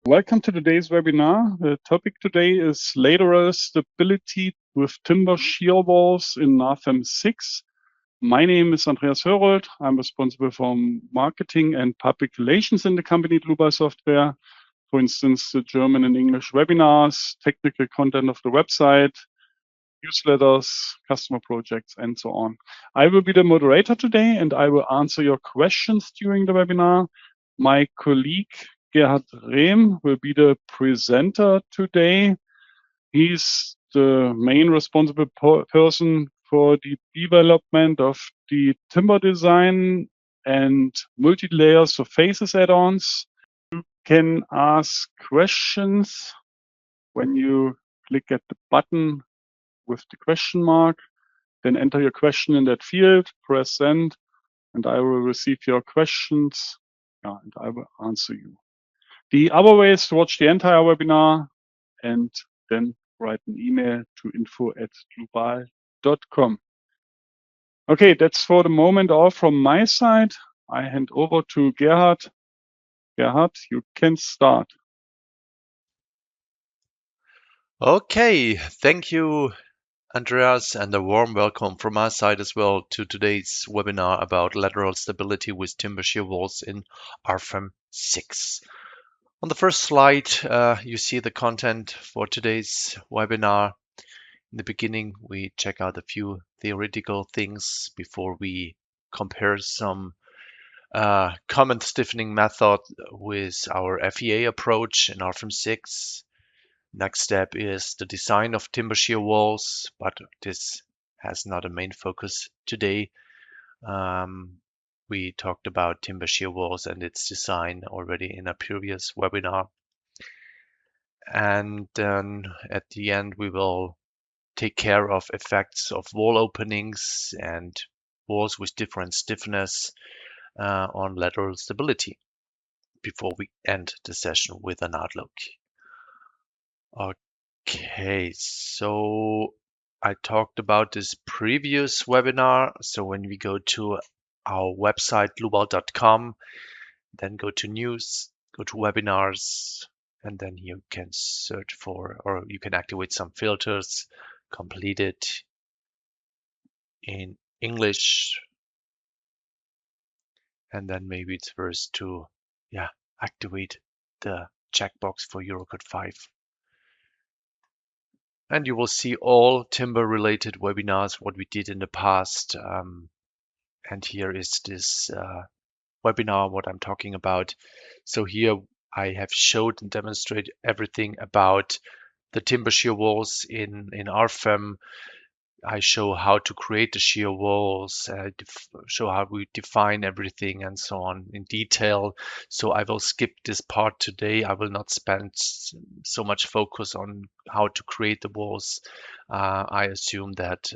Welcome to today's webinar. The topic today is lateral stability with timber shear walls in RFEM 6. My name is Andreas Hörold. I'm responsible for marketing and public relations in the company Dlubal Software. For instance, the German and English webinars, technical content of the website, newsletters, customer projects, and so on. I will be the moderator today and I will answer your questions during the webinar. My colleague Gerhard Rehm will be the presenter today. He's the main responsible person for the development of the timber design and multi-layer surfaces add-ons. You can ask questions when you click at the button with the question mark, then enter your question in that field, press send, and I will receive your questions, and I will answer you. The other way is to watch the entire webinar and then write an email to info@dlubal.com. Okay, that's for the moment all from my side. I hand over to Gerhard. Gerhard, you can start. Okay, thank you, Andreas, and a warm welcome from my side as well to today's webinar about lateral stability with timber shear walls in RFEM 6. On the first slide, you see the content for today's webinar. In the beginning, we check out a few theoretical things before we compare some common stiffening method with our FEA approach in RFEM 6. Next step is the design of timber shear walls, but this has not a main focus today. We talked about timber shear walls and its design already in a previous webinar. And then at the end, we will take care of effects of wall openings and walls with different stiffness on lateral stability before we end the session with an outlook. Okay, so I talked about this previous webinar. So when we go to our website, dlubal.com, then go to news, go to webinars, and then you can search for, or you can activate some filters, complete it in English. And then maybe it's first to, activate the checkbox for Eurocode 5. And you will see all timber related webinars, what we did in the past. And here is this webinar, what I'm talking about. So here I have showed and demonstrated everything about the timber shear walls in RFEM. I show how to create the shear walls, show how we define everything and so on in detail. So I will skip this part today. I will not spend so much focus on how to create the walls. I assume that,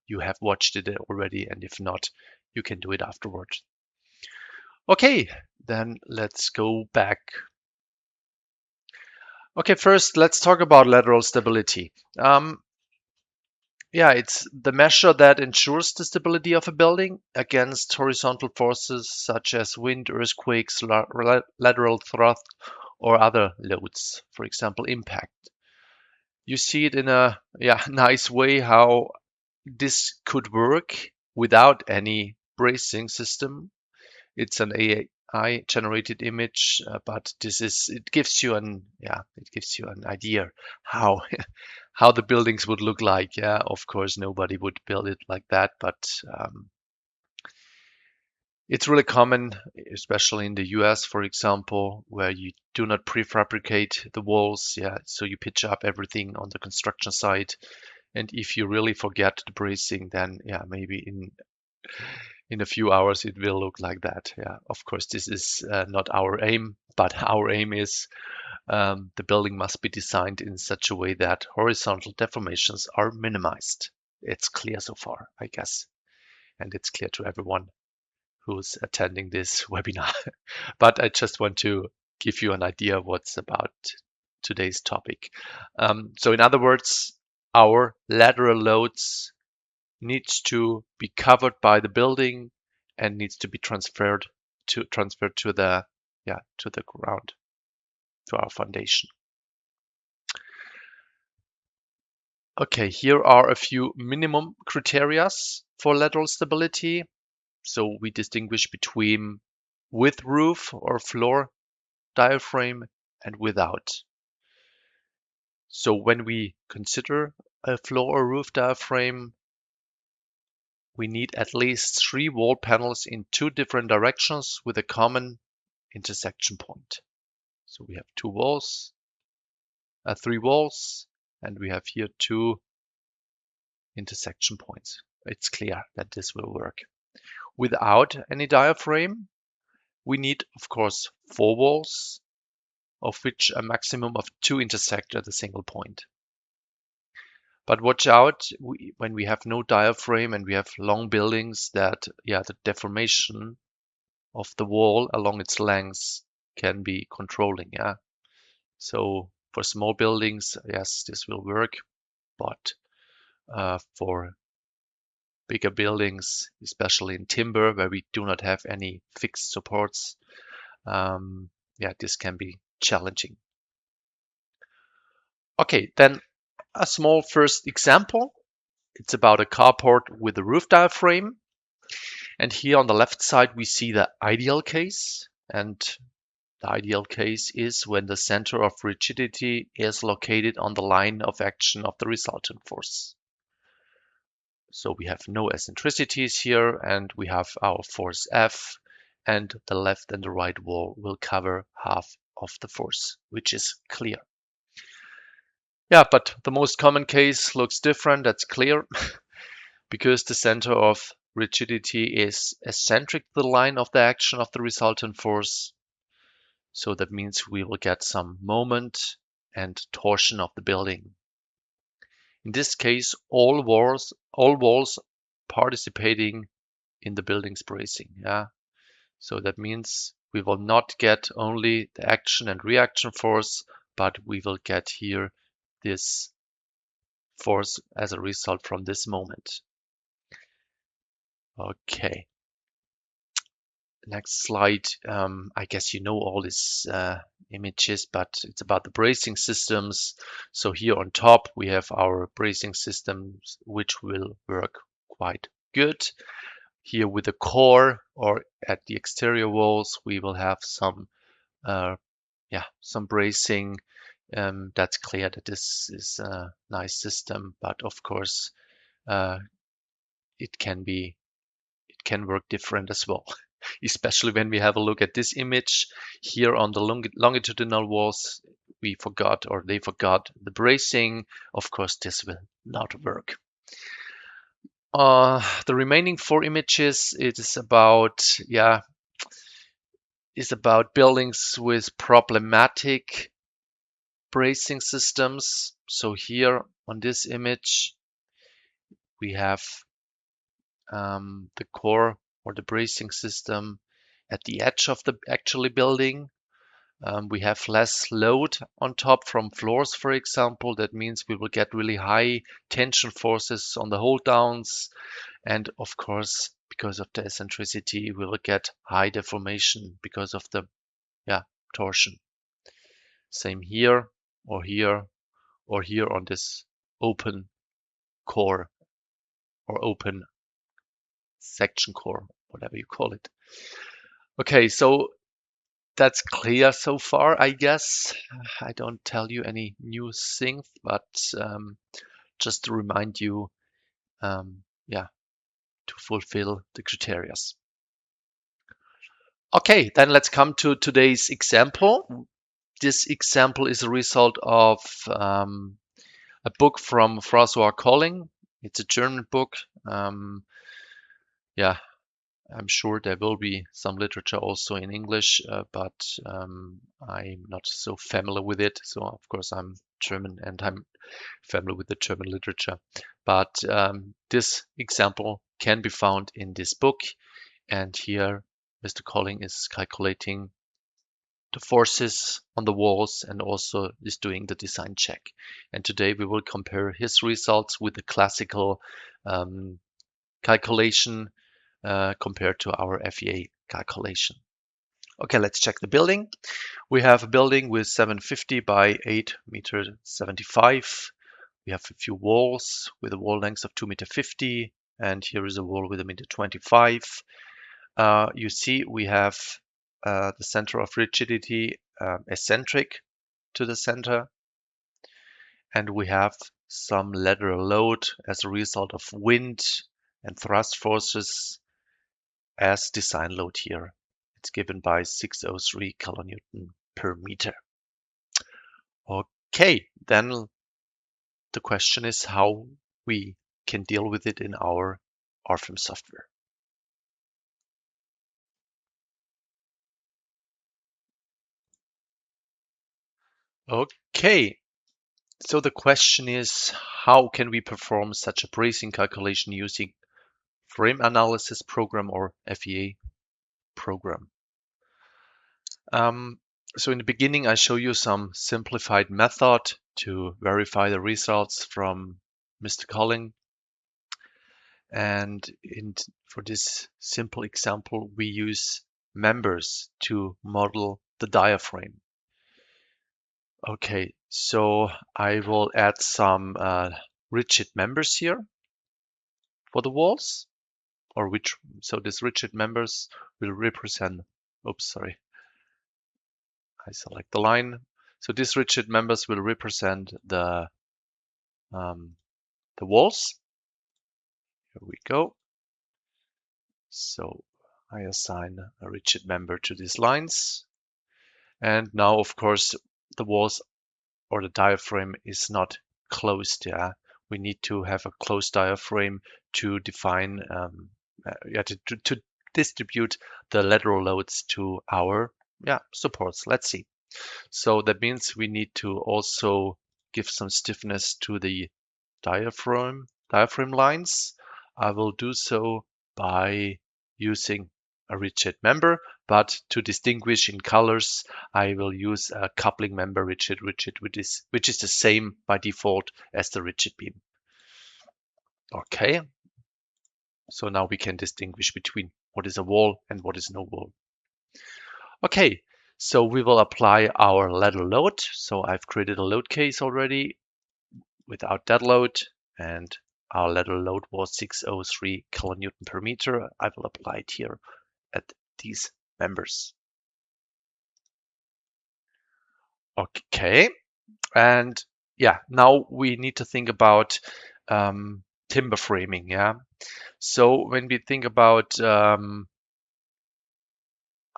you have watched it already, and if not, you can do it afterwards. Okay, then let's go back. Okay, first let's talk about lateral stability. It's the measure that ensures the stability of a building against horizontal forces such as wind, earthquakes, lateral thrust, or other loads, for example, impact. You see it in a nice way how this could work without any bracing system. It's an AI generated image, but it gives you an idea how how the buildings would look like. Yeah, of course, nobody would build it like that, but it's really common, especially in the US, for example, where you do not prefabricate the walls. Yeah, so you pitch up everything on the construction site, and if you really forget the bracing, then maybe in a few hours it will look like that. Yeah, of course, this is not our aim, but our aim is the building must be designed in such a way that horizontal deformations are minimized. It's clear so far, I guess, and it's clear to everyone who's attending this webinar. But I just want to give you an idea of what's about today's topic. So in other words, our lateral loads needs to be covered by the building and needs to be transferred to the ground. to our foundation. Okay, here are a few minimum criteria for lateral stability. So we distinguish between with roof or floor diaphragm and without. So when we consider a floor or roof diaphragm, we need at least 3 wall panels in 2 different directions with a common intersection point. So we have 3 walls, and we have here 2 intersection points. It's clear that this will work. Without any diaphragm, we need, of course, 4 walls, of which a maximum of 2 intersect at a single point. But watch out, when we have no diaphragm and we have long buildings, that the deformation of the wall along its length can be controlling. So for small buildings, yes, this will work, but for bigger buildings, especially in timber where we do not have any fixed supports, this can be challenging. Okay, then a small first example. It's about a carport with a roof diaphragm. And here on the left side, we see the ideal case. And the ideal case is when the center of rigidity is located on the line of action of the resultant force. So we have no eccentricities here, and we have our force F, and the left and the right wall will cover half of the force, which is clear. Yeah, but the most common case looks different, that's clear, because the center of rigidity is eccentric to the line of the action of the resultant force. So that means we will get some moment and torsion of the building. In this case, all walls participating in the building's bracing. So that means we will not get only the action and reaction force, but we will get here this force as a result from this moment. Okay. Next slide. I guess you know all these images, but it's about the bracing systems. So here on top, we have our bracing systems, which will work quite good. Here with the core or at the exterior walls, we will have some bracing. That's clear that this is a nice system, but of course, it can work different as well. Especially when we have a look at this image here on the longitudinal walls, they forgot the bracing. Of course, this will not work. The remaining 4 images, it is about buildings with problematic bracing systems. So here on this image, we have the core or the bracing system at the edge of the building. We have less load on top from floors, for example. That means we will get really high tension forces on the hold downs. And of course, because of the eccentricity, we will get high deformation because of the torsion. Same here or here or here on this open core or open section core, whatever you call it. Okay, so that's clear so far, I guess. I don't tell you any new things, but just to remind you, to fulfill the criteria. Okay, then let's come to today's example. This example is a result of a book from François Colling. It's a German book. I'm sure there will be some literature also in English, but I'm not so familiar with it. So of course I'm German and I'm familiar with the German literature. But this example can be found in this book. And here Mr. Colling is calculating the forces on the walls and also is doing the design check. And today we will compare his results with the classical calculation compared to our FEA calculation. Okay, let's check the building. We have a building with 750 by 8.75 meters. We have a few walls with a wall length of 2.50 meters, and here is a wall with 1.25 meters. You see we have the center of rigidity eccentric to the center, and we have some lateral load as a result of wind and thrust forces as design load here. It's given by 603 kilonewton per meter. Okay, then the question is how we can deal with it in our RFEM software. Okay, so the question is how can we perform such a bracing calculation using frame analysis program or FEA program? So in the beginning, I show you some simplified method to verify the results from Mr. Colling. And for this simple example, we use members to model the diaphragm. Okay, so I will add some rigid members here for the walls, so these rigid members will represent, I select the line. So these rigid members will represent the walls. Here we go. So I assign a rigid member to these lines. And now, of course, the walls or the diaphragm is not closed. Yeah, we need to have a closed diaphragm to define, to distribute the lateral loads to our supports. Let's see. So that means we need to also give some stiffness to the diaphragm lines. I will do so by using a rigid member, but to distinguish in colors, I will use a coupling member rigid, which is the same by default as the rigid beam. Okay, so now we can distinguish between what is a wall and what is no wall. Okay, so we will apply our lateral load. So I've created a load case already without dead load, and our lateral load was 603 kilonewton per meter. I will apply it here at these members. Okay, and now we need to think about timber framing. Yeah, so when we think about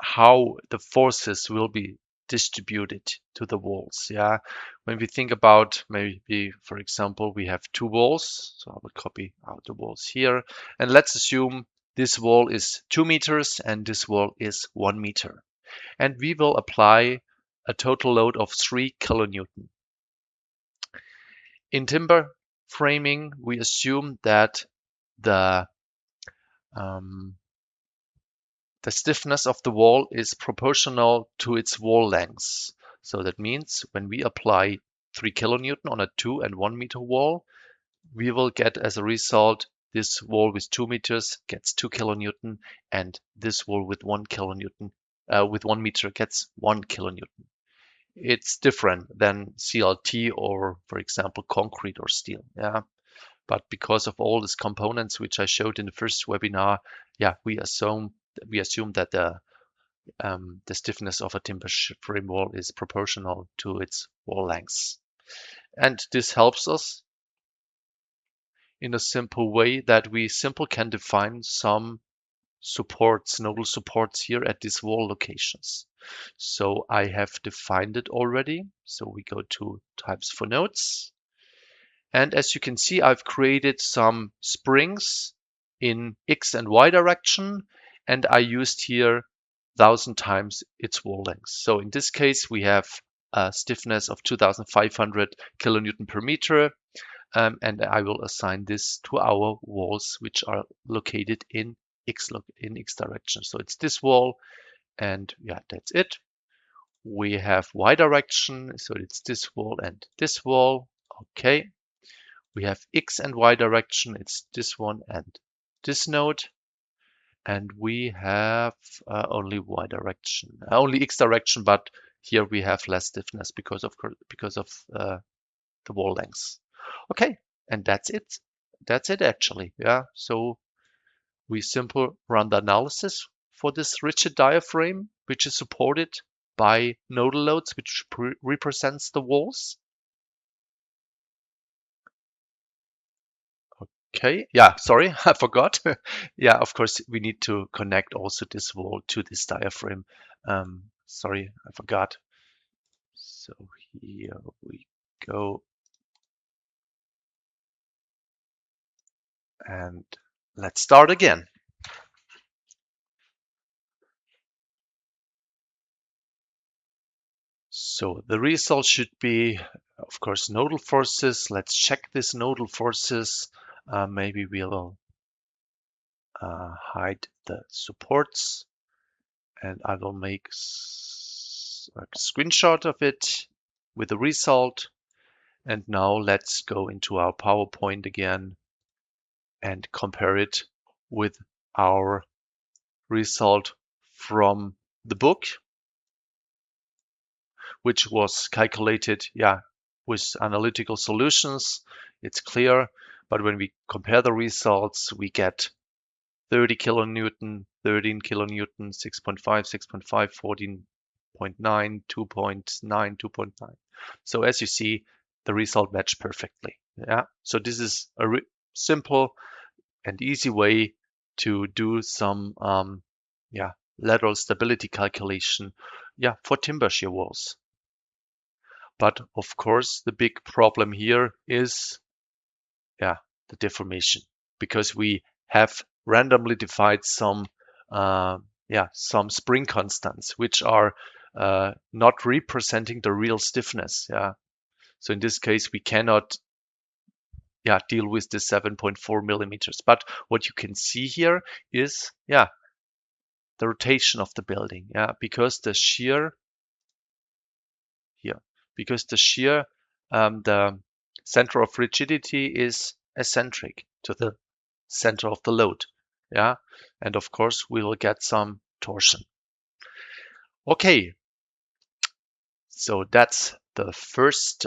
how the forces will be distributed to the walls. Yeah, when we think about maybe, for example, we have two walls. So I will copy out the walls here, and let's assume this wall is 2 meters and this wall is 1 meter. And we will apply a total load of 3 kilonewton. In timber framing, we assume that the stiffness of the wall is proportional to its wall length. So that means when we apply 3 kilonewton on a 2 and 1 meter wall, we will get as a result this wall with 2 meters gets 2 kilonewton, and this wall with 1 kilonewton with 1 meter gets 1 kilonewton. It's different than CLT or, for example, concrete or steel. Yeah, but because of all these components which I showed in the first webinar, we assume that the stiffness of a timber frame wall is proportional to its wall length. And this helps us in a simple way that we simply can define some supports, nodal supports here at these wall locations. So I have defined it already. So we go to types for nodes. And as you can see, I've created some springs in X and Y direction, and I used here 1,000 times its wall length. So in this case, we have a stiffness of 2,500 kilonewton per meter, and I will assign this to our walls, which are located in X direction. So it's this wall, and that's it. We have Y direction, so it's this wall and this wall. Okay. We have X and Y direction, it's this one and this node. and we have only y direction, only x direction, but here we have less stiffness because of the wall length. Okay, and that's it. That's it actually. Yeah. So we simply run the analysis for this rigid diaphragm, which is supported by nodal loads, which represents the walls. Okay, yeah, sorry, I forgot. Yeah, of course, we need to connect also this wall to this diaphragm. Sorry, I forgot. So here we go. And let's start again. So the result should be, of course, nodal forces. Let's check these nodal forces. Maybe we'll hide the supports, and I will make a screenshot of it with the result. And now let's go into our PowerPoint again and compare it with our result from the book, which was calculated, with analytical solutions. It's clear, but when we compare the results, we get 30 kilonewton, 13 kilonewton, 6.5, 6.5, 14.9, 2.9, 2.9. So as you see, the result matched perfectly. Yeah. So this is a simple and easy way to do some lateral stability calculation for timber shear walls. But of course, the big problem here is the deformation, because we have randomly defined some spring constants which are not representing the real stiffness. So in this case, we cannot deal with the 7.4 millimeters. But what you can see here is the rotation of the building. Because the shear here, the center of rigidity is eccentric to the center of the load. And of course we will get some torsion. Okay, so that's the first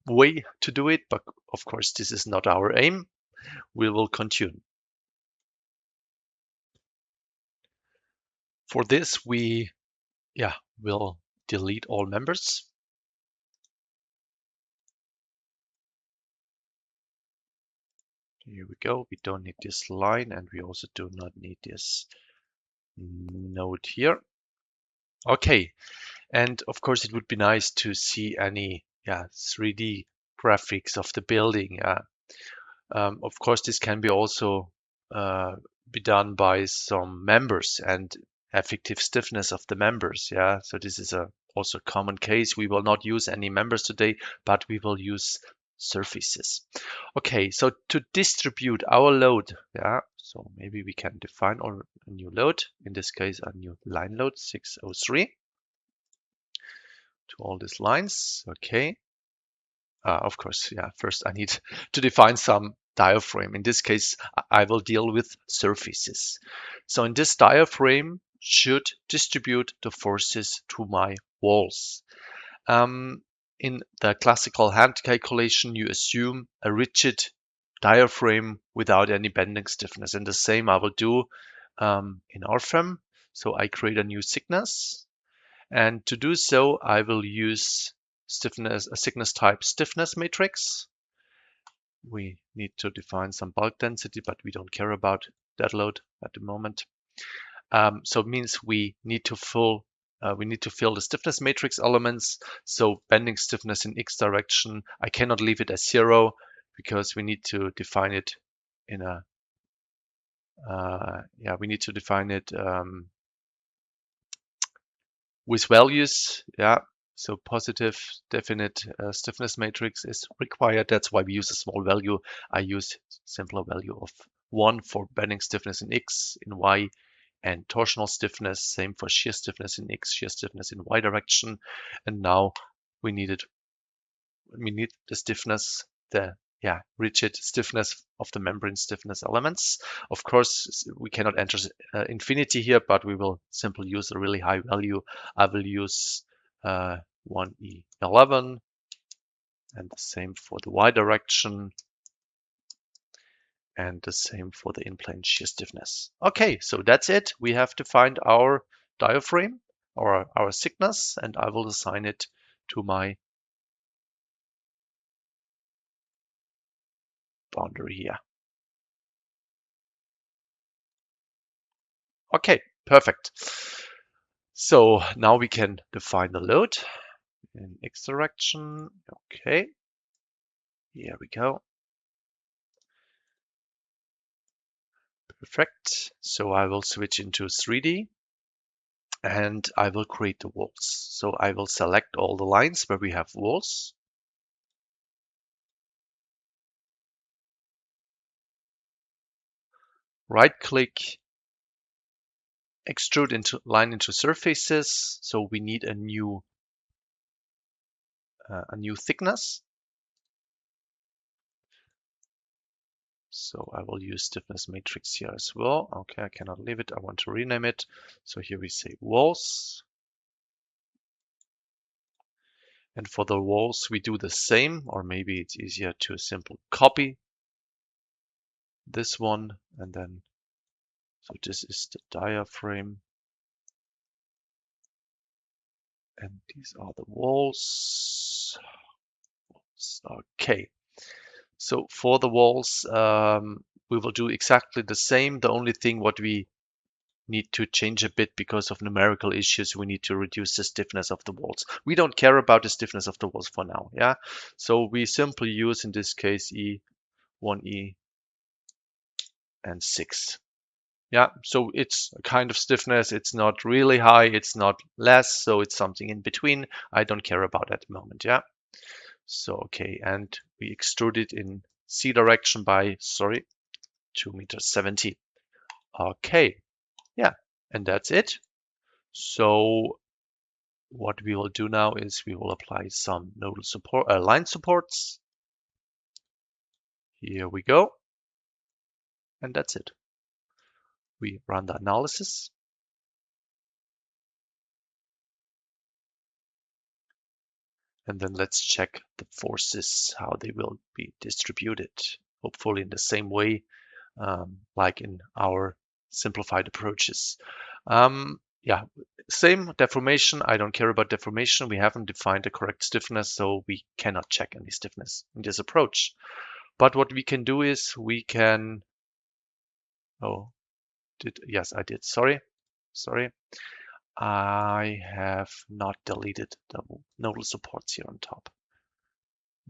way to do it, but of course this is not our aim. We will continue. For this we will delete all members. Here we go. We don't need this line, and we also do not need this node here. Okay, and of course it would be nice to see any 3D graphics of the building. Of course, this can be also be done by some members and effective stiffness of the members. So this is also a common case. We will not use any members today, but we will use surfaces. Okay, so to distribute our load, so maybe we can define a new load, in this case a new line load 603 to all these lines. Okay, of course, first I need to define some diaphragm. In this case, I will deal with surfaces. So in this diaphragm should distribute the forces to my walls. In the classical hand calculation, you assume a rigid diaphragm without any bending stiffness. And the same I will do in RFEM. So I create a new thickness. And to do so, I will use a thickness type stiffness matrix. We need to define some bulk density, but we don't care about that load at the moment. So it means we need to fill the stiffness matrix elements. So bending stiffness in x direction, I cannot leave it as 0 because we need to define it in a with values. So positive definite stiffness matrix is required. That's why we use a small value. I use simpler value of 1 for bending stiffness in x, in y, and torsional stiffness, same for shear stiffness in x, shear stiffness in y direction. And now we need the stiffness, the rigid stiffness of the membrane stiffness elements. Of course, we cannot enter infinity here, but we will simply use a really high value. I will use 1E11, and the same for the Y direction, and the same for the in-plane shear stiffness. Okay, so that's it. We have defined our diaphragm or our thickness, and I will assign it to my boundary here. Okay, perfect. So now we can define the load in X direction. Okay, here we go. Perfect. So I will switch into 3D and I will create the walls. So I will select all the lines where we have walls. Right click, extrude into line into surfaces. So we need a new thickness. So I will use stiffness matrix here as well. Okay, I cannot leave it. I want to rename it. So here we say walls. And for the walls, we do the same, or maybe it's easier to simply copy this one. And then, so this is the diaphragm. And these are the walls. Okay. So for the walls, we will do exactly the same. The only thing what we need to change a bit because of numerical issues, we need to reduce the stiffness of the walls. We don't care about the stiffness of the walls for now. Yeah. So we simply use in this case E1E and 6. Yeah. So it's a kind of stiffness. It's not really high. It's not less. So it's something in between. I don't care about at the moment. Yeah. So, okay. And we extrude it in C direction by, 2.70 meters. Okay. Yeah. And that's it. So what we will do now is we will apply some nodal support, line supports. Here we go. And that's it. We run the analysis. And then let's check the forces, how they will be distributed, hopefully in the same way, like in our simplified approaches. Yeah, same deformation. I don't care about deformation. We haven't defined the correct stiffness, so we cannot check any stiffness in this approach. But what we can do is we can, yes, I did, sorry. I have not deleted the nodal supports here on top.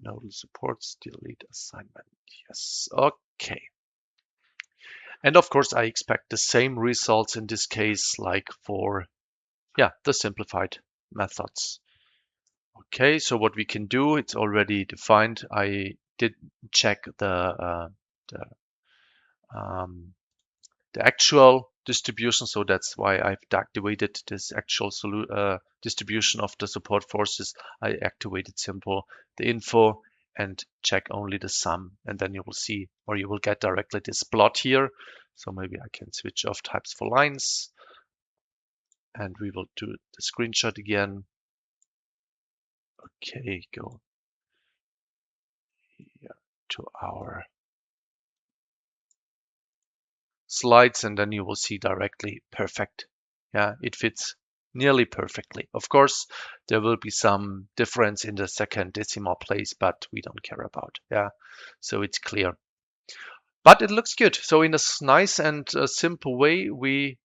Nodal supports, delete assignment, yes, okay. And of course, I expect the same results in this case, like for, the simplified methods. Okay, so what we can do, it's already defined. I did check the actual distribution, so that's why I've activated this actual distribution of the support forces. I activated simple the info and check only the sum, and then you will see, or you will get directly this plot here. So maybe I can switch off types for lines, and we will do the screenshot again. Okay, go here to our slides, and then you will see directly perfect. Yeah, it fits nearly perfectly. Of course, there will be some difference in the second decimal place, but we don't care about. Yeah, so it's clear. But it looks good. So in a nice and simple way, we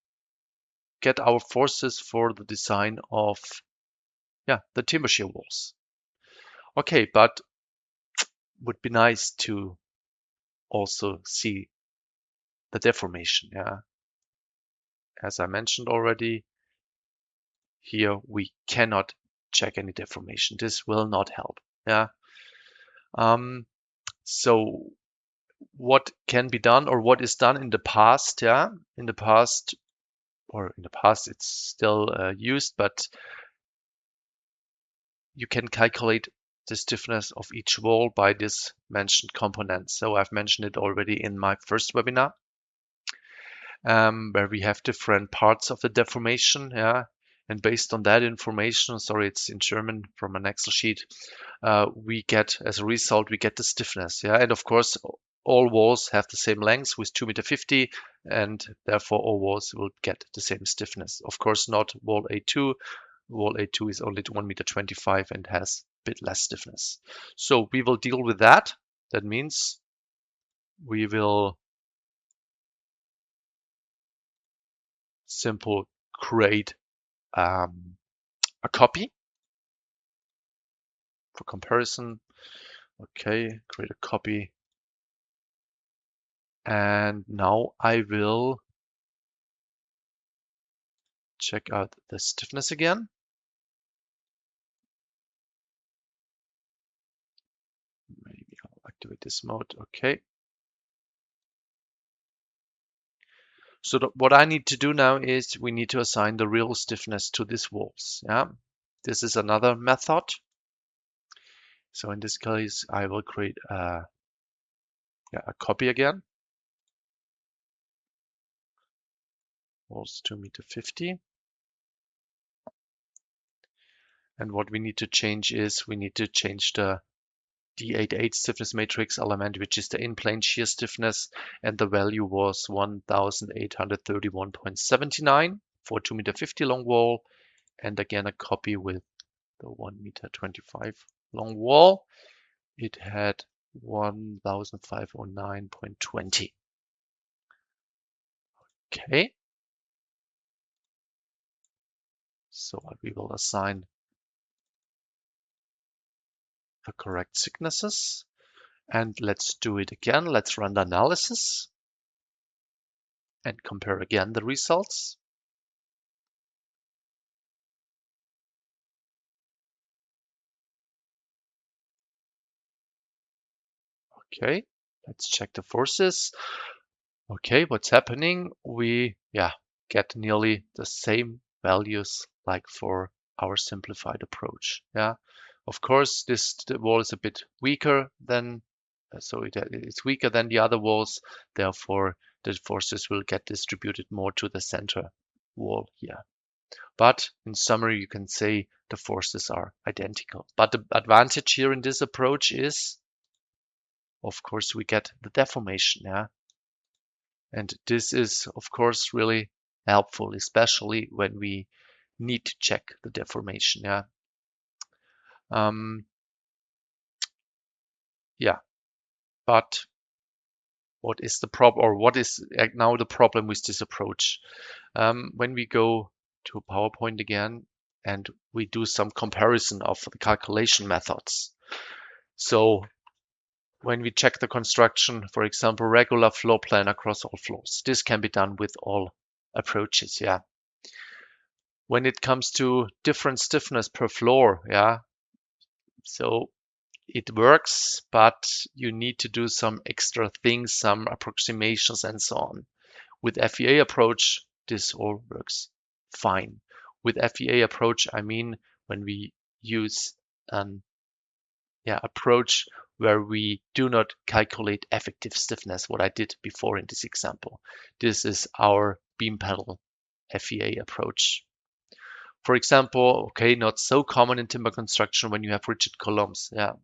get our forces for the design of the timber shear walls. Okay, but would be nice to also see the deformation. Yeah, as I mentioned already, here we cannot check any deformation. This will not help. Yeah. So what can be done, or what is done in the past? Yeah, in the past it's still used, but you can calculate the stiffness of each wall by this mentioned component. So I've mentioned it already in my first webinar, where we have different parts of the deformation, yeah. And based on that information, sorry, it's in German from an Excel sheet, we get, as a result, we get the stiffness, yeah. And of course, all walls have the same length with 2.50 meters, and therefore all walls will get the same stiffness. Of course, not wall A2. Wall A2 is only 1.25 meters and has a bit less stiffness. So we will deal with that. That means we will simply create a copy for comparison. Okay, create a copy. And now I will check out the stiffness again. Maybe I'll activate this mode. Okay. So what I need to do now is we need to assign the real stiffness to these walls. Yeah, this is another method. So in this case, I will create a copy again. Walls 2.50 meters. And what we need to change is we need to change the D88 stiffness matrix element, which is the in-plane shear stiffness, and the value was 1831.79 for 2.50 meters long wall, and again a copy with the 1.25 meters long wall. It had 1509.20. Okay. So we will assign the correct thicknesses. And let's do it again. Let's run the analysis and compare again the results. Okay, let's check the forces. Okay, what's happening? We get nearly the same values like for our simplified approach. Yeah, of course, the wall is a bit weaker than, so it's weaker than the other walls. Therefore, the forces will get distributed more to the center wall here. But in summary, you can say the forces are identical. But the advantage here in this approach is, of course, we get the deformation. Yeah. And this is, of course, really helpful, especially when we need to check the deformation. Yeah. But what is the problem, or what is now the problem with this approach? When we go to PowerPoint again and we do some comparison of the calculation methods. So when we check the construction, for example, regular floor plan across all floors, this can be done with all approaches. Yeah. When it comes to different stiffness per floor, yeah, so it works, but you need to do some extra things, some approximations and so on. With FEA approach, this all works fine. With FEA approach, I mean when we use an approach where we do not calculate effective stiffness, what I did before in this example. This is our beam panel FEA approach. For example, okay, not so common in timber construction when you have rigid columns. Yeah,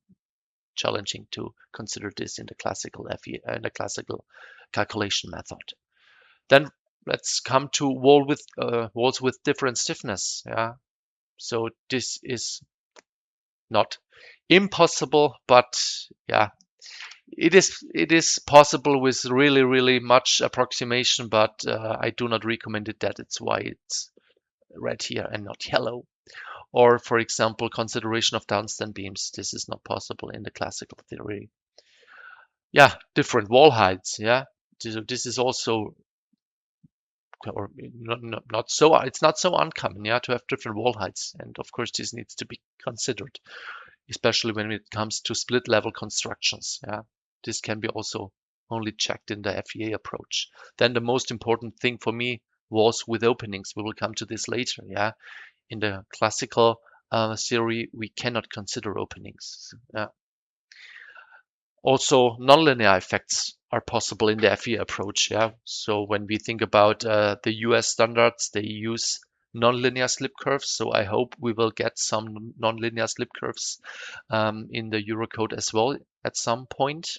challenging to consider this in the classical FEA, in the classical calculation method. Then let's come to walls with different stiffness. Yeah, so this is not impossible, but yeah, it is possible with really much approximation, but I do not recommend it. That's why it's red here and not yellow. Or for example, consideration of downstand beams. This is not possible in the classical theory. Yeah, different wall heights. Yeah, this is also, or not so, it's not so uncommon, yeah, to have different wall heights. And of course, this needs to be considered, especially when it comes to split level constructions. Yeah, this can be also only checked in the FEA approach. Then the most important thing for me, walls with openings. We will come to this later. Yeah, in the classical theory, we cannot consider openings. Also, nonlinear effects are possible in the FE approach. So when we think about the US standards, they use nonlinear slip curves. So I hope we will get some nonlinear slip curves in the Eurocode as well at some point.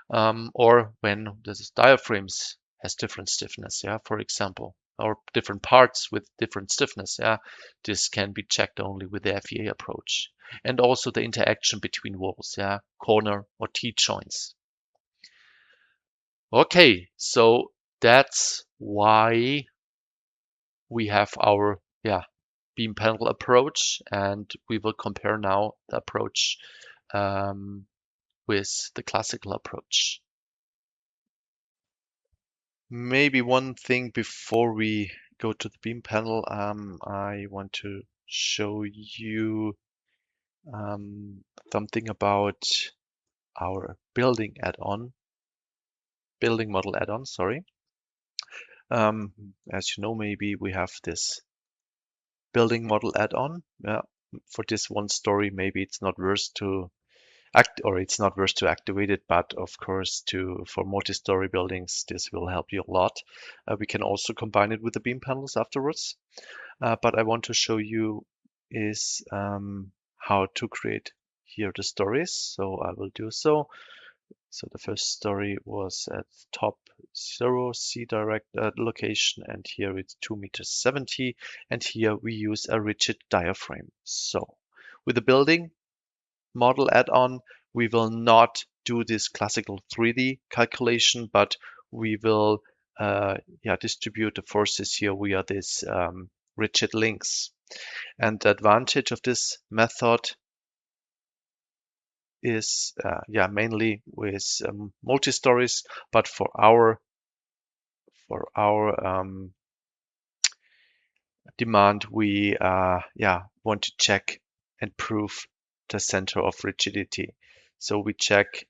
Or when the diaphragms has different stiffness, for example, or different parts with different stiffness, this can be checked only with the FEA approach. And also the interaction between walls, corner or T-joints. Okay, so that's why we have our beam panel approach, and we will compare now the approach with the classical approach. Maybe one thing before we go to the beam panel, I want to show you something about our building model add-on, sorry. As you know, maybe we have this building model add-on. For this one story, maybe it's not worth to activate it, but of course for multi-story buildings, this will help you a lot. We can also combine it with the beam panels afterwards. But I want to show you is how to create here the stories. So I will do so. So the first story was at top 0 C direct location, and here it's 2.70 meters, and here we use a rigid diaphragm. So with the building model add-on, we will not do this classical 3D calculation, but we will distribute the forces here via this rigid links. And the advantage of this method is mainly with multi-stories, but for our demand, we want to check and prove the center of rigidity. So we check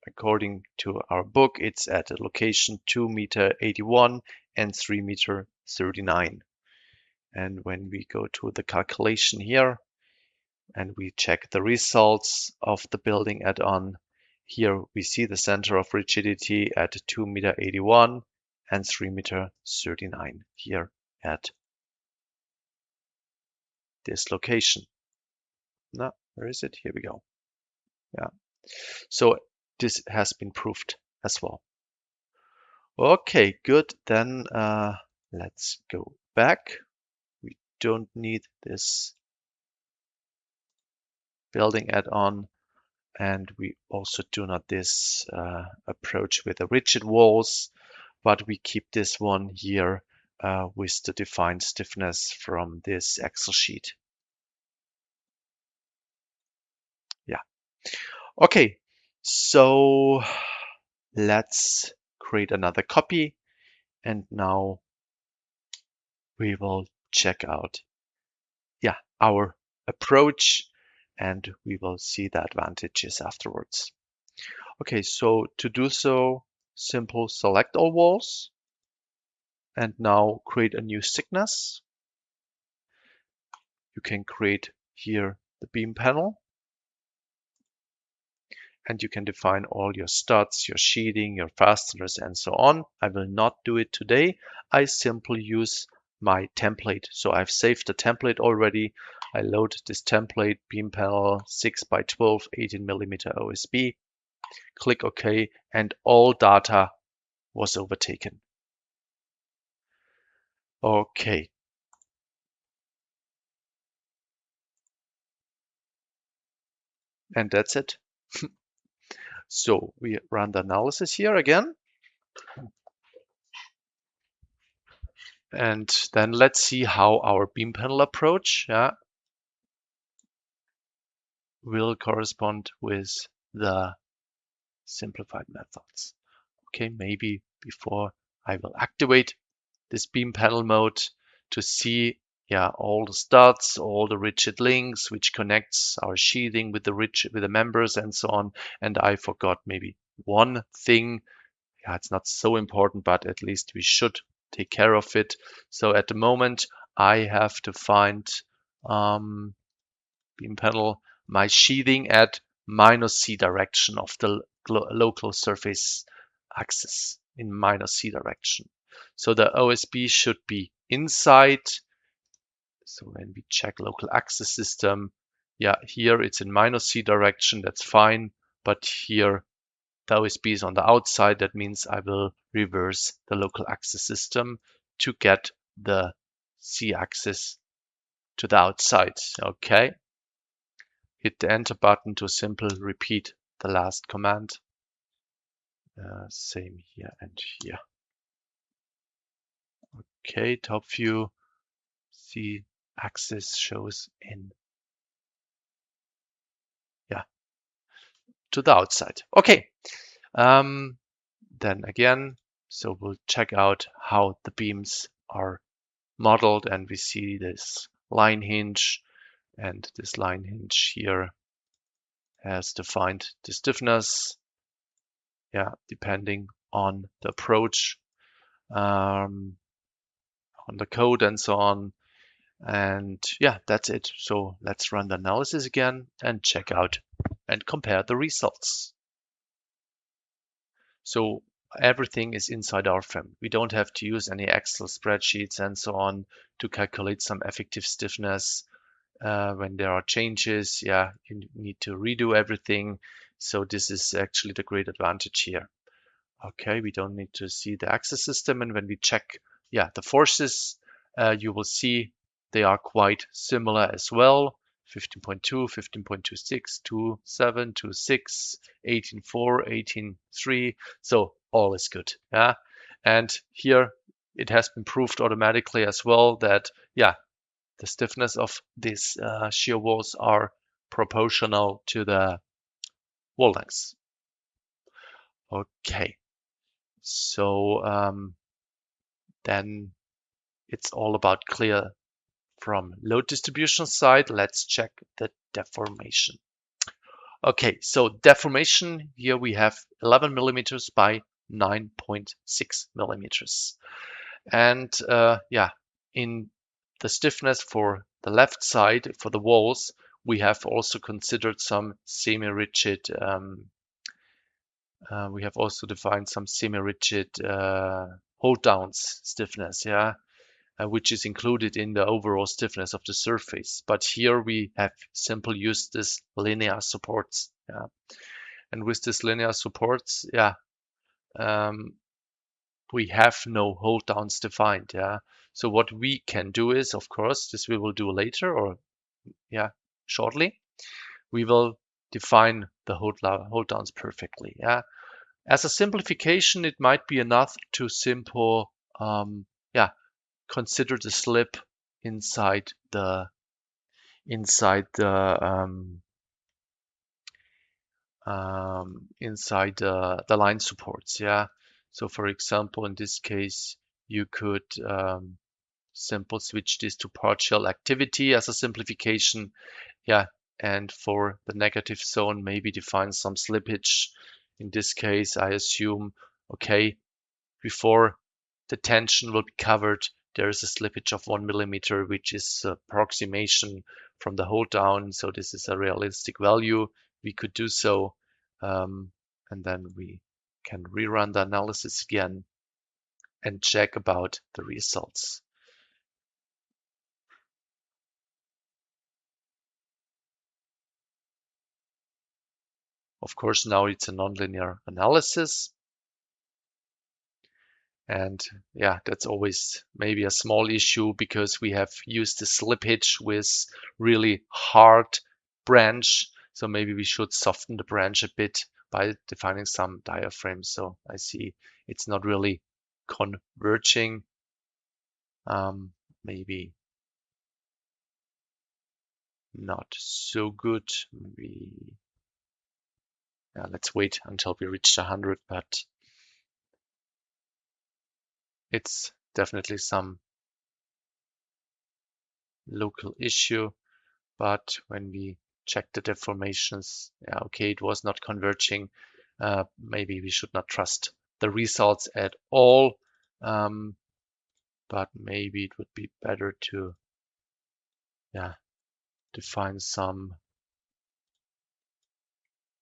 according to our book, it's at a location 2.81 meters and 3.39 meters. And when we go to the calculation here and we check the results of the building add-on, here we see the center of rigidity at 2.81 meters and 3.39 meters here at this location. Now, where is it? Here we go. So this has been proved as well. Okay, good. Then let's go back. We don't need this building add-on, and we also do not this approach with the rigid walls, but we keep this one here with the defined stiffness from this Excel sheet. Okay, so let's create another copy, and now we will check out our approach, and we will see the advantages afterwards. Okay, so to do so, simple select all walls, and now create a new thickness. You can create here the beam panel, and you can define all your studs, your sheathing, your fasteners, and so on. I will not do it today. I simply use my template. So I've saved the template already. I load this template, beam panel 6x12, 18mm OSB. Click OK, and all data was overtaken. Okay. And that's it. So we run the analysis here again. And then let's see how our beam panel approach will correspond with the simplified methods. Okay, maybe before I will activate this beam panel mode to see all the studs, all the rigid links, which connects our sheathing with the members and so on. And I forgot maybe one thing. It's not so important, but at least we should take care of it. So at the moment, I have to find beam panel, my sheathing at -c direction of the local surface axis, in -c direction. So the OSB should be inside. So when we check local axis system, yeah, here it's in -c direction, that's fine. But here the OSB is on the outside. That means I will reverse the local axis system to get the C axis to the outside. Okay. Hit the enter button to simply repeat the last command. Same here and here. Okay, top view, C axis shows in, yeah, to the outside. Okay, then again, so we'll check out how the beams are modeled, and we see this line hinge, and this line hinge here has defined the stiffness, yeah, depending on the approach, on the code and so on. And yeah, that's it. So let's run the analysis again and check out and compare the results. So everything is inside RFEM. We don't have to use any Excel spreadsheets and so on to calculate some effective stiffness. When there are changes, yeah, you need to redo everything. So this is actually the great advantage here. Okay, we don't need to see the axis system. And when we check, yeah, the forces, you will see they are quite similar as well. 15.2, 15.26, 2.7, 2.6, 18.4, 18.3. So all is good. Yeah. And here it has been proved automatically as well that, yeah, the stiffness of these shear walls are proportional to the wall lengths. Okay. So then it's all about clear from load distribution side. Let's check the deformation. Okay, so deformation here we have 11 millimeters by 9.6 millimeters. And yeah, in the stiffness for the left side, for the walls, we have also considered some semi-rigid, we have also defined some semi-rigid hold downs stiffness, yeah, which is included in the overall stiffness of the surface. But here we have simply used this linear supports, yeah. And with this linear supports, yeah, we have no hold downs defined, yeah. So what we can do is, of course, this we will do later, or yeah, shortly, we will define the hold downs perfectly, yeah. As a simplification, it might be enough to yeah, consider the slip inside the line supports, yeah. So for example, in this case, you could simply switch this to partial activity as a simplification, yeah. And for the negative zone, maybe define some slippage. In this case, I assume, okay, before the tension will be covered, there is a slippage of 1 millimeter, which is approximation from the hold down. So this is a realistic value. We could do so. And then we can rerun the analysis again and check about the results. Of course, now it's a nonlinear analysis. And yeah, that's always maybe a small issue because we have used the slippage with really hard branch. So maybe we should soften the branch a bit by defining some diaphragm. So I see it's not really converging. Maybe not so good. Maybe, yeah, let's wait until we reach 100, but it's definitely some local issue. But when we check the deformations, yeah, okay, it was not converging. Maybe we should not trust the results at all. But maybe it would be better to, yeah, define some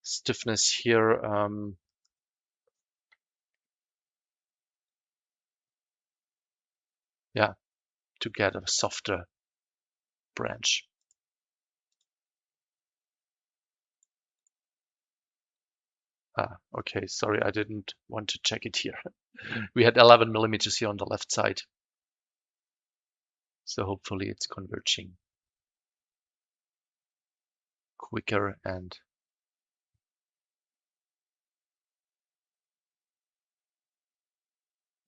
stiffness here. Yeah, to get a softer branch. Okay, sorry, I didn't want to check it here. We had 11 millimeters here on the left side. So hopefully it's converging quicker and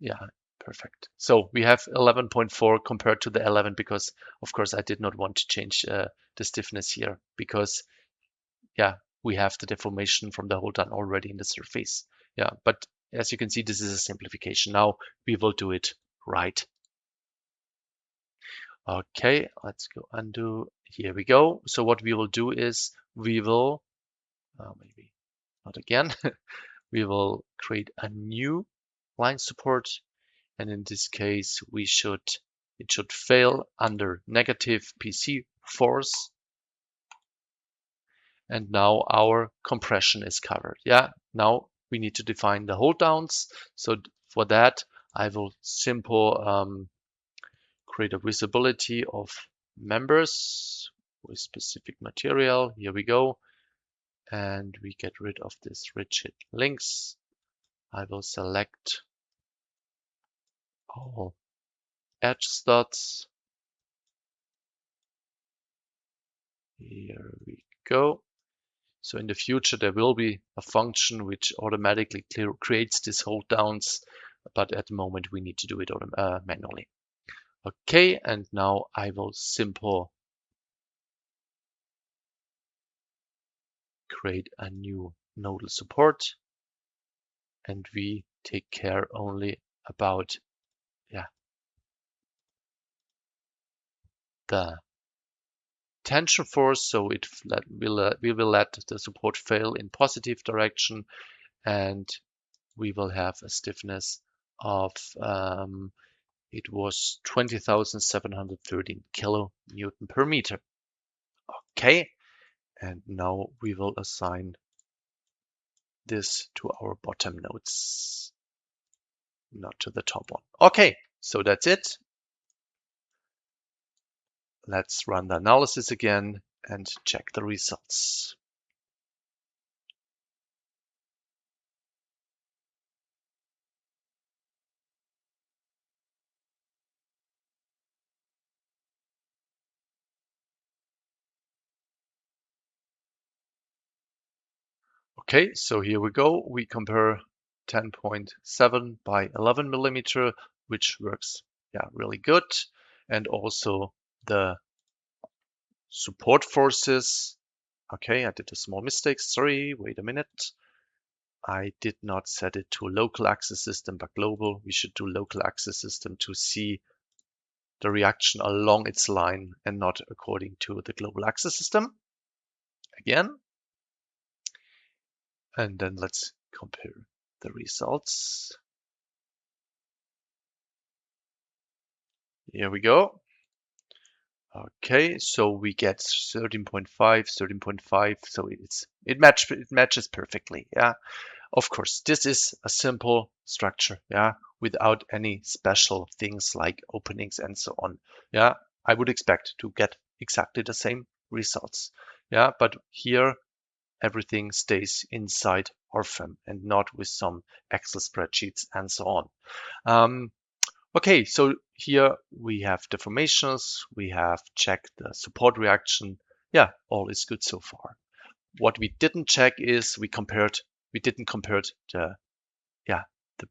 yeah, perfect. So we have 11.4 compared to the 11 because, of course, I did not want to change the stiffness here because, yeah, we have the deformation from the hole done already in the surface. Yeah, but as you can see, this is a simplification. Now we will do it right. Okay, let's go undo. Here we go. So what we will do is we will, maybe not again, we will create a new line support. And in this case, it should fail under negative PC force. And now our compression is covered. Yeah, now we need to define the hold downs. So for that, I will create a visibility of members with specific material. Here we go. And we get rid of this rigid links. I will select all edge studs. Here we go. So in the future, there will be a function which automatically creates these hold downs, but at the moment we need to do it manually. Okay, and now I will create a new nodal support, and we take care only about the tension force. So we will let the support fail in positive direction, and we will have a stiffness of it was 20,713 kilonewton per meter. Okay, and now we will assign this to our bottom nodes, not to the top one. Okay, so that's it. Let's run the analysis again and check the results. Okay, so here we go. We compare 10.7 by 11 millimeter, which works really good. And also the support forces. Okay, I did a small mistake. Sorry, wait a minute. I did not set it to local axis system, but global. We should do local axis system to see the reaction along its line and not according to the global axis system. Again. And then let's compare the results. Here we go. Okay, so we get 13.5, 13.5. So it matches perfectly. Yeah, of course, this is a simple structure. Yeah, without any special things like openings and so on. Yeah, I would expect to get exactly the same results. Yeah, but here everything stays inside RFEM and not with some Excel spreadsheets and so on. Okay, so here we have deformations, we have checked the support reaction. Yeah, all is good so far. What we didn't check is we didn't compare the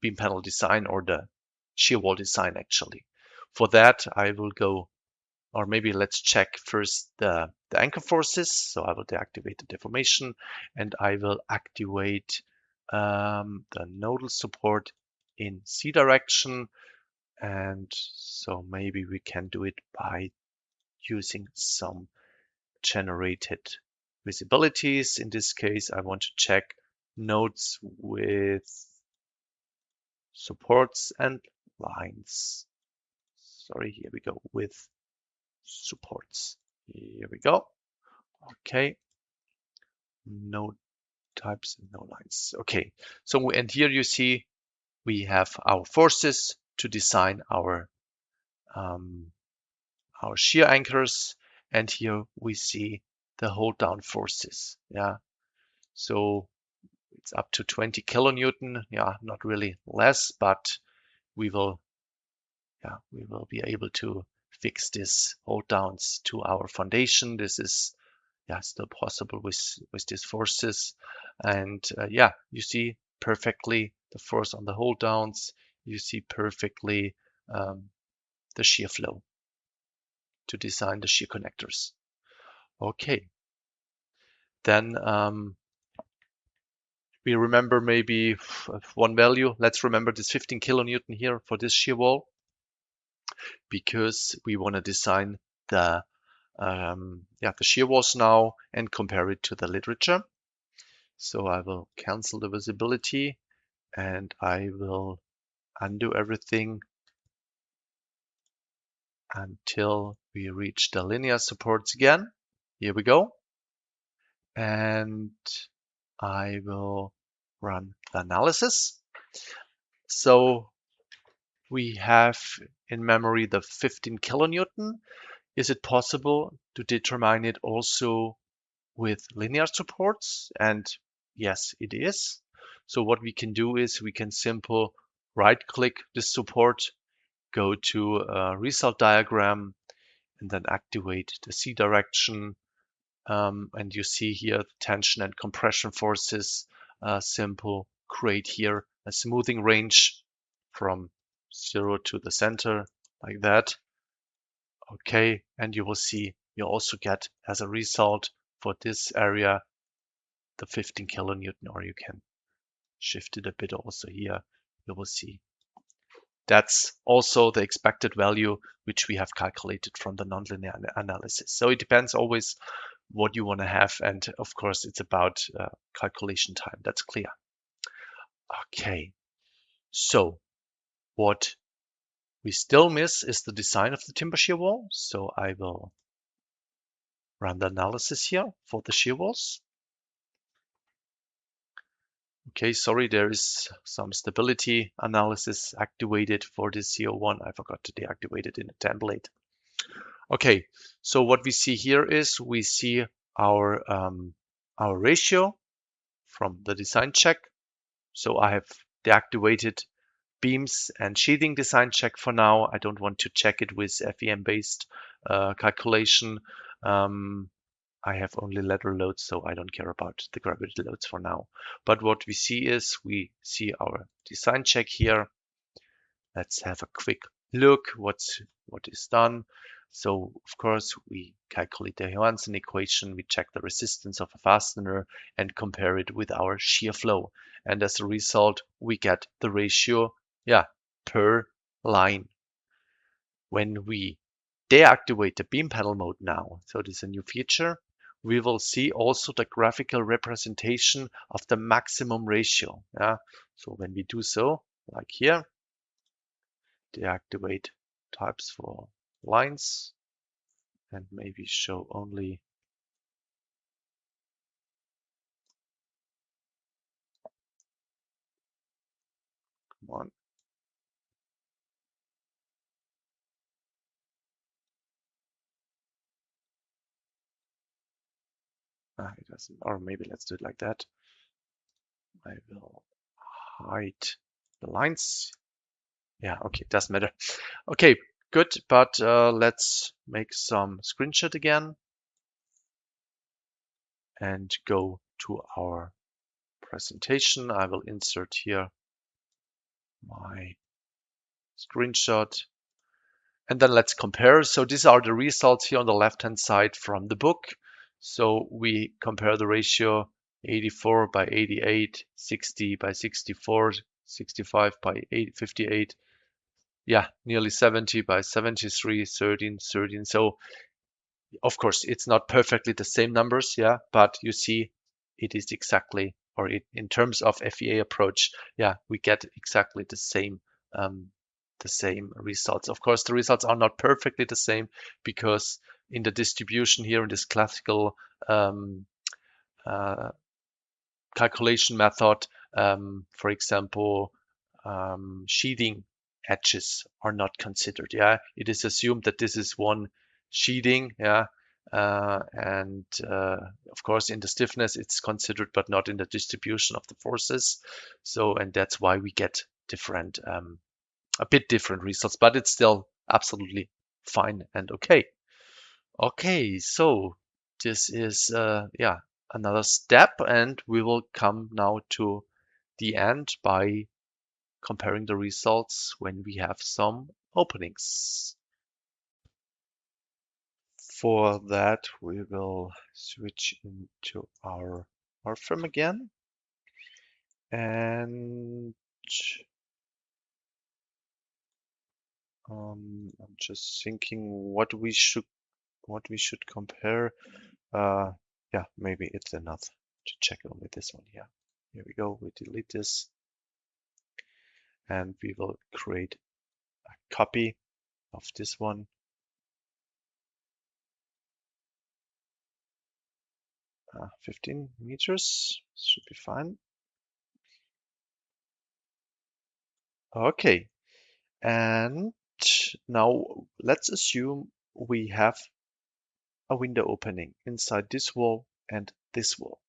beam panel design or the shear wall design actually. For that, I will go, or maybe let's check first the anchor forces. So I will deactivate the deformation and I will activate the nodal support in C direction. And so maybe we can do it by using some generated visibilities. In this case, I want to check nodes with supports and lines. Sorry, here we go with supports. Here we go. Okay, no types and no lines. Okay, so and here you see we have our forces to design our shear anchors, and here we see the hold down forces. Yeah, so it's up to 20 kilonewton. Yeah, not really less, but we will be able to fix this hold downs to our foundation. This is still possible with these forces, and you see perfectly the force on the hold downs. You see perfectly the shear flow to design the shear connectors. Okay, then we remember maybe one value. Let's remember this 15 kilonewton here for this shear wall, because we want to design the shear walls now and compare it to the literature. So I will cancel the visibility and I will undo everything until we reach the linear supports again. Here we go. And I will run the analysis. So we have in memory the 15 kilonewton. Is it possible to determine it also with linear supports? And yes, it is. So what we can do is we can simply right click this support, go to a result diagram, and then activate the C direction. And you see here the tension and compression forces. Simple create here a smoothing range from 0 to the center like that. Okay, and you will see you also get as a result for this area the 15 kilonewton, or you can shift it a bit also here. You will see that's also the expected value which we have calculated from the nonlinear analysis. So it depends always what you want to have, and of course it's about calculation time. That's clear. Okay, so what we still miss is the design of the timber shear wall. So I will run the analysis here for the shear walls. Okay, sorry, there is some stability analysis activated for this CO1. I forgot to deactivate it in the template. Okay, so what we see here is we see our ratio from the design check. So I have deactivated beams and sheathing design check for now. I don't want to check it with FEM based calculation. I have only lateral loads, so I don't care about the gravity loads for now. But what we see is we see our design check here. Let's have a quick look what is done. So of course we calculate the Johansson equation, we check the resistance of a fastener and compare it with our shear flow. And as a result, we get the ratio per line. When we deactivate the beam panel mode now, so this is a new feature, we will see also the graphical representation of the maximum ratio. So when we do so, like here, deactivate types for lines and maybe show only come on. It doesn't, or maybe let's do it like that. I will hide the lines. Yeah, okay, doesn't matter. Okay, good, but let's make some screenshot again and go to our presentation. I will insert here my screenshot and then let's compare. So these are the results here on the left hand side from the book. So we compare the ratio 84 by 88, 60 by 64, 65 by 58. Yeah, nearly 70 by 73, 13, 13. So of course, it's not perfectly the same numbers, but you see it is exactly, or in terms of FEA approach, we get exactly the same results. Of course, the results are not perfectly the same because in the distribution here in this classical calculation method, for example, sheathing edges are not considered. Yeah, it is assumed that this is one sheathing. Yeah, and of course in the stiffness it's considered, but not in the distribution of the forces. So, and that's why we get different, a bit different results, but it's still absolutely fine and okay. Okay, so this is yeah, another step, and we will come now to the end by comparing the results when we have some openings. For that, we will switch into our RFEM again, and I'm just thinking what we should compare. Yeah, maybe it's enough to check only this one here. Here we go. We delete this, and we will create a copy of this one. Uh, 15 meters should be fine. Okay, and now let's assume we have a window opening inside this wall and this wall.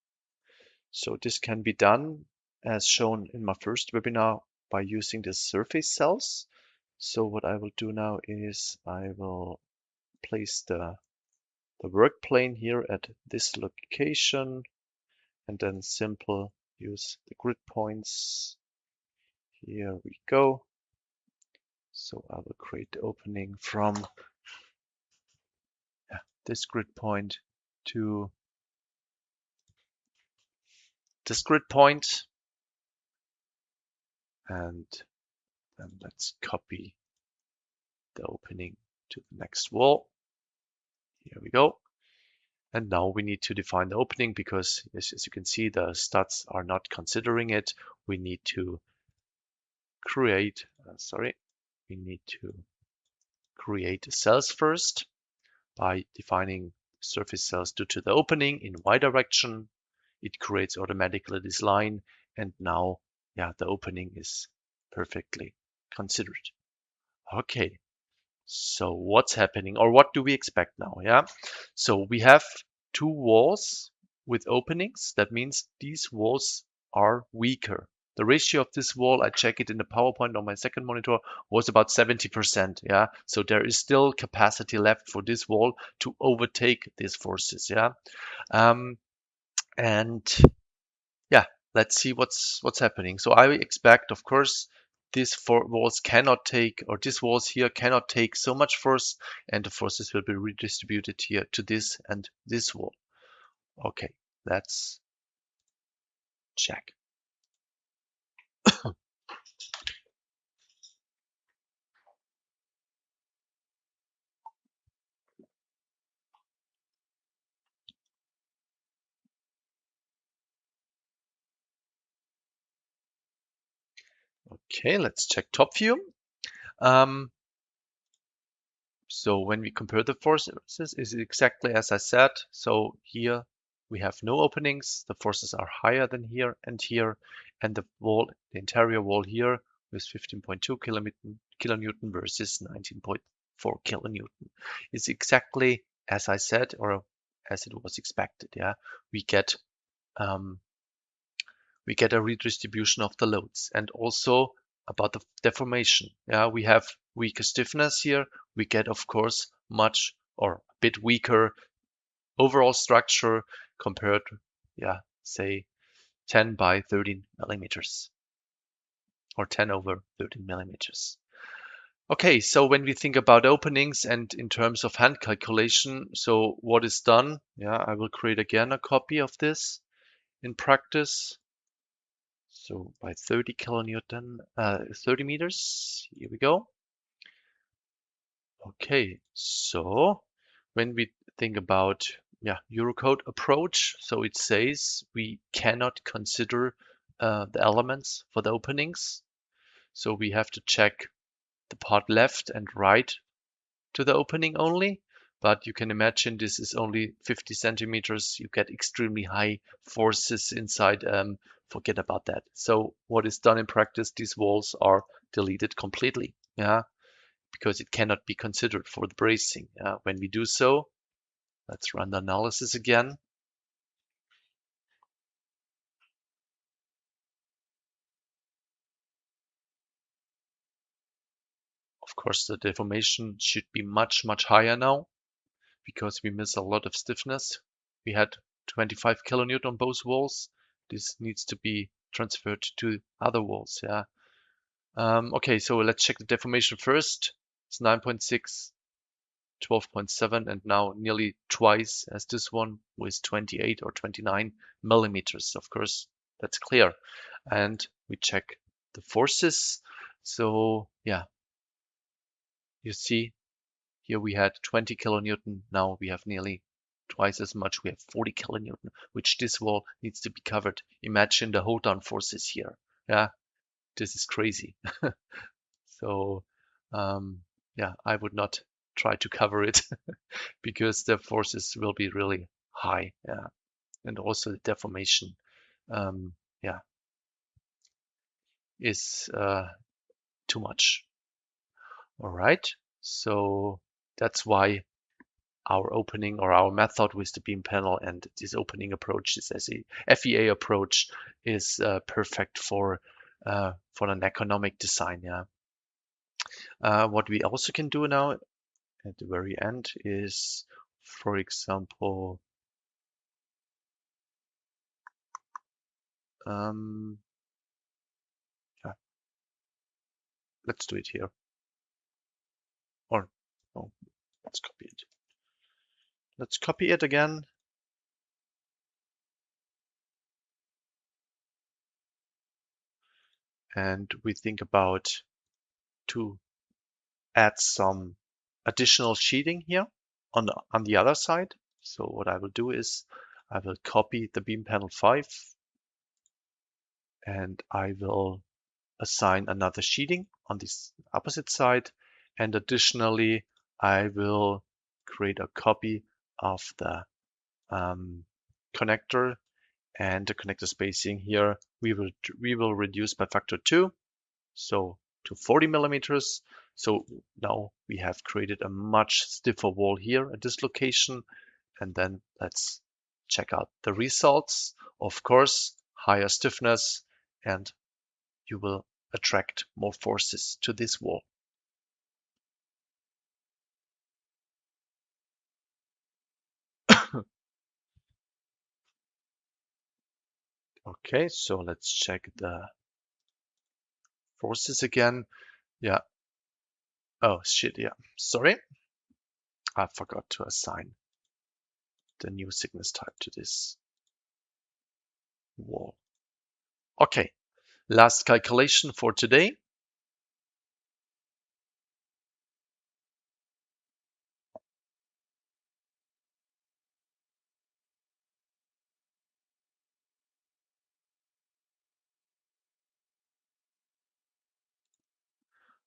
So this can be done as shown in my first webinar by using the surface cells. So what I will do now is I will place the work plane here at this location, and then simple use the grid points. Here we go. So I will create the opening from this grid point to this grid point, and then let's copy the opening to the next wall. Here we go. And now we need to define the opening because, as you can see, the studs are not considering it. We need to create, we need to create cells first by defining surface cells due to the opening in Y direction. It creates automatically this line, and now, yeah, the opening is perfectly considered. Okay, so what's happening, or what do we expect now? Yeah, so we have two walls with openings. That means these walls are weaker. The ratio of this wall, I check it in the PowerPoint on my second monitor, was about 70%. Yeah, so there is still capacity left for this wall to overtake these forces. Yeah, and yeah, let's see what's happening. So I expect, of course, these four walls cannot take, or these walls here cannot take so much force, and the forces will be redistributed here to this and this wall. Okay, let's check. Okay, let's check top view. So when we compare the forces, is exactly as I said. So here we have no openings. The forces are higher than here, and the wall, the interior wall here, with 15.2 kilonewton versus 19.4 kilonewton. It's exactly as I said, or as it was expected. Yeah, we get a redistribution of the loads, and also about the deformation. Yeah, we have weaker stiffness here. We get, of course, much or a bit weaker overall structure compared, yeah, say 10 by 13 millimeters or 10 over 13 millimeters. Okay, so when we think about openings and in terms of hand calculation, so what is done? Yeah, I will create again a copy of this in practice. So by 30 kilonewton, 30 meters, here we go. Okay, so when we think about Eurocode approach, so it says we cannot consider the elements for the openings. So we have to check the part left and right to the opening only, but you can imagine this is only 50 centimeters. You get extremely high forces inside. Forget about that. So what is done in practice, these walls are deleted completely, yeah, because it cannot be considered for the bracing. When we do so, let's run the analysis again. Of course, the deformation should be much, much higher now because we miss a lot of stiffness. We had 25 kilonewton on both walls. This needs to be transferred to other walls. Yeah. Okay, so let's check the deformation first. It's 9.6, 12.7, and now nearly twice as this one with 28 or 29 millimeters. Of course, that's clear. And we check the forces. So yeah, you see here we had 20 kilonewton. Now we have nearly twice as much. We have 40 kilonewton, which this wall needs to be covered. Imagine the hold down forces here. Yeah, this is crazy. So yeah, I would not try to cover it because the forces will be really high. Yeah, and also the deformation, yeah, is too much. All right, so that's why our opening or our method with the beam panel and this opening approach, this FEA approach, is perfect for an economic design. Yeah. What we also can do now at the very end is, for example, yeah, let's do it here. Or no, let's copy it. Let's copy it again. And we think about to add some additional sheeting here on the other side. So what I will do is I will copy the beam panel 5 and I will assign another sheeting on this opposite side. And additionally, I will create a copy of the connector, and the connector spacing here we will reduce by factor 2, so to 40 millimeters. So now we have created a much stiffer wall here at this location. And then let's check out the results. Of course, higher stiffness, and you will attract more forces to this wall. Okay, so let's check the forces again. Yeah. Oh shit, yeah. Sorry. I forgot to assign the new thickness type to this wall. Okay, last calculation for today.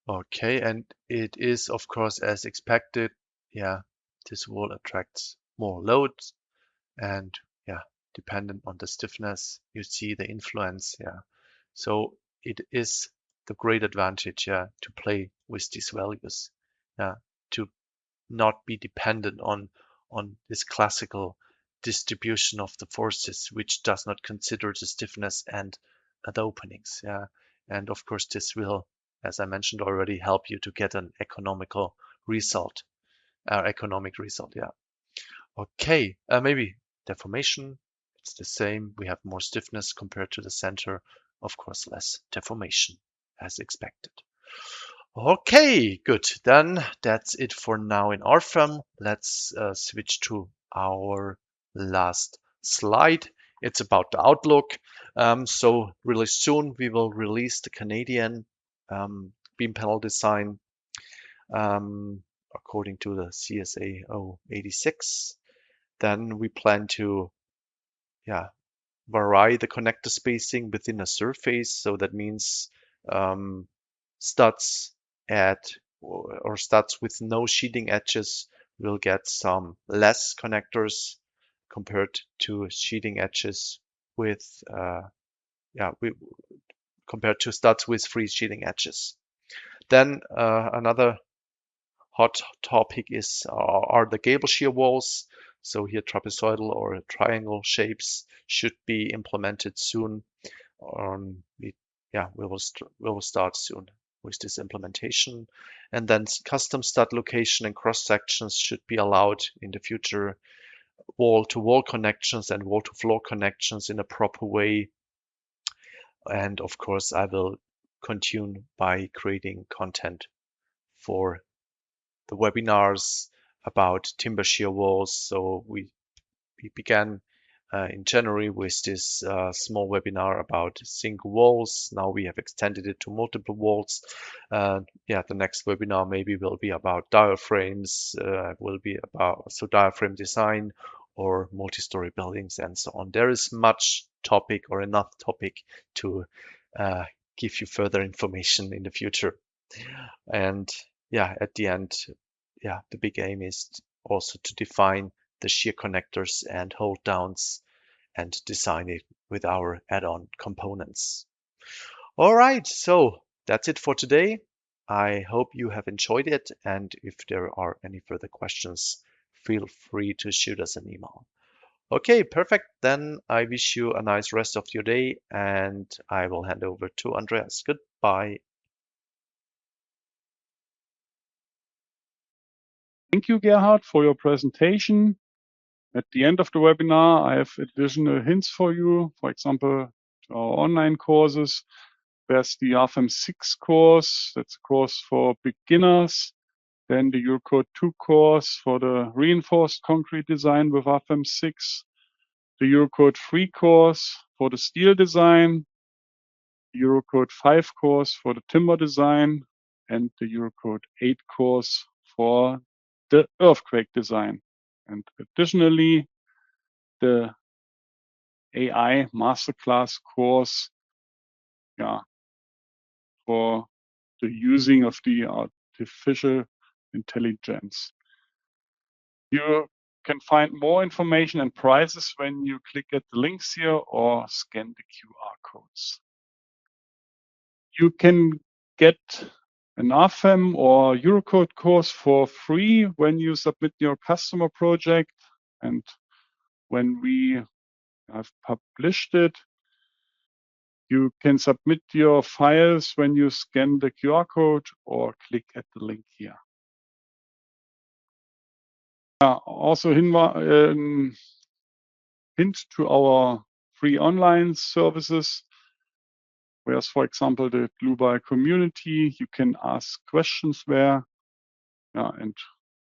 Okay, and it is, of course, as expected. Yeah, this wall attracts more load, and yeah, dependent on the stiffness, you see the influence. Yeah, so it is the great advantage, yeah, to play with these values. Yeah, to not be dependent on this classical distribution of the forces, which does not consider the stiffness and the openings. Yeah, and of course this will, as I mentioned already, help you to get an economical result, economic result. Yeah. Okay, maybe deformation. It's the same. We have more stiffness compared to the center. Of course, less deformation as expected. Okay, good. Then that's it for now in RFEM. Let's switch to our last slide. It's about the outlook. So really soon we will release the Canadian beam panel design according to the CSA 086. Then we plan to vary the connector spacing within a surface. So that means studs at or studs with no sheeting edges we'll get some less connectors compared to sheeting edges with compared to studs with free sheeting edges. Then another hot topic are the gable shear walls. So here trapezoidal or triangle shapes should be implemented soon. We will start soon with this implementation. And then custom stud location and cross sections should be allowed in the future. Wall-to-wall connections and wall-to-floor connections in a proper way. And of course, I will continue by creating content for the webinars about timber shear walls. So we began in January with this small webinar about single walls. Now we have extended it to multiple walls. The next webinar maybe will be about diaphragms, will be about diaphragm design or multi-story buildings and so on. There is much topic or enough topic to give you further information in the future. And at the end, the big aim is also to define the shear connectors and hold downs and design it with our add-on components. All right, so that's it for today. I hope you have enjoyed it, and if there are any further questions, feel free to shoot us an email. Okay, perfect. Then I wish you a nice rest of your day, and I will hand over to Andreas. Goodbye. Thank you, Gerhard, for your presentation. At the end of the webinar, I have additional hints for you. For example, our online courses. There's the RFEM 6 course. That's a course for beginners. Then the Eurocode 2 course for the reinforced concrete design with RFEM 6. The Eurocode 3 course for the steel design. The Eurocode 5 course for the timber design. And the Eurocode 8 course for the earthquake design. And additionally, the AI masterclass course for the using of the artificial intelligence. You can find more information and prices when you click at the links here or scan the QR codes. You can get an RFEM or Eurocode course for free when you submit your customer project, and when we have published it, you can submit your files when you scan the QR code or click at the link here. Also hint to our free online services. Whereas, for example, the Dlubal community, you can ask questions there, and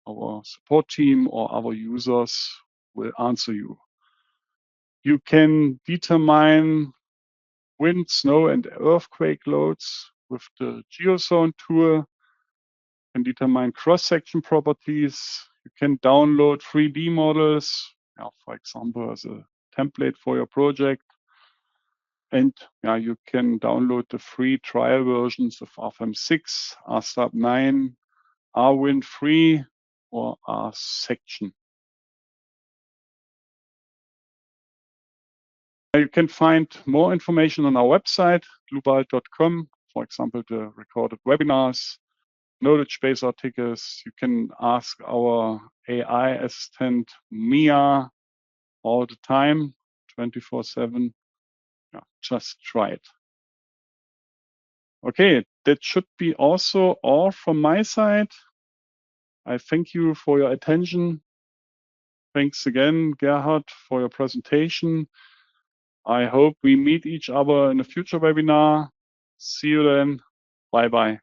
our support team or our users will answer you. You can determine wind, snow, and earthquake loads with the GeoZone tool. You can determine cross-section properties. You can download 3D models, for example, as a template for your project. And you can download the free trial versions of RFEM 6, RStab 9, RWind 3, or RSection. You can find more information on our website, dlubal.com, for example, the recorded webinars, knowledge base articles. You can ask our AI assistant, Mia, all the time, 24/7. Just try it. Okay, that should be also all from my side. I thank you for your attention. Thanks again, Gerhard, for your presentation. I hope we meet each other in a future webinar. See you then. Bye-bye.